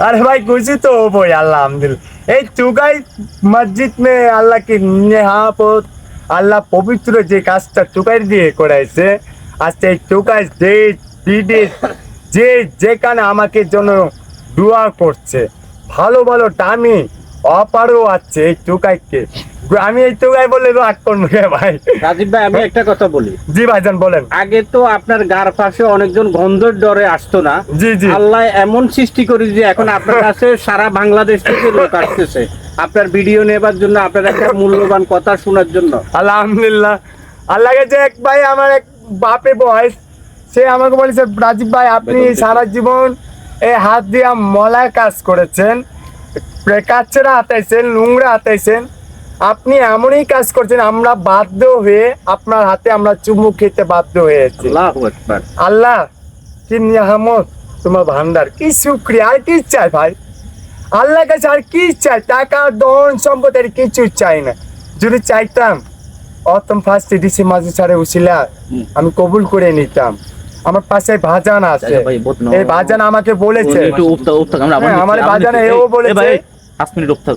अरे भाई खुशी तो हो भाई अल्हम्दुलिल्लाह। এই টুকাই মসজিদ মে আল্লাহ কি यहाँ पर আল্লাহ পবিত্র যে কাজটা টুকাই দিয়ে করাইছে, আজকে এই টুকাই দেশ বিদেশ যে যেখানে আমাকে জন্য দোয়া করছে, ভালো ভালো দামি অপারও আছে এই টুকাইকে। আমি এই টুকাই বলে রাগ করবো ভাই। রাজীব ভাই আমি একটা কথা বলি। জি ভাইজান বলেন। আগে তো আপনার গার পাশে অনেকজন গন্ধের ডরে আসতো না। জি জি। আল্লাহ এমন সৃষ্টি করে যে এখন আপনার কাছে সারা বাংলাদেশ থেকে লোক আসতেছে আপনার ভিডিও নেবার জন্য, আপনার একটা মূল্যবান কথা শোনার জন্য। আলহামদুলিল্লাহ। আল্লাহকে যে এক ভাই আমার এক বাপে বয়স, সে আমাকে বলেছে রাজীব ভাই আপনি সারা জীবন এই হাত দিয়ে মলায় কাজ করেছেন, কাচ্চেরা হাতাইছেন, নোংরা হাতাইছেন, আপনি এমনই কাজ করছেন আমরা বাধ্য হয়ে আপনার হাতে আমরা চুমু খেতে বাধ্য হয়েছি। আল্লাহু আকবার। আল্লাহ কি নিয়ামত তোমার ভান্ডার, কি শুকরিয়া। আর কি চাই ভাই আল্লাহর কাছে, আর কি চাই? টাকা ধন সম্পদ আর কিছু চাই না। যদি চাইতাম অতম ফার্স্ট ডিসি মাঝে ছাড়ে উছিলা আমি কবুল করে নিতাম। আমার পাশে ভাজান আছে, এই ভাজান আমাকে বলেছে, একটু উঠতে আমরা আমার ভাজান এও বলেছে 5 মিনিট উঠতে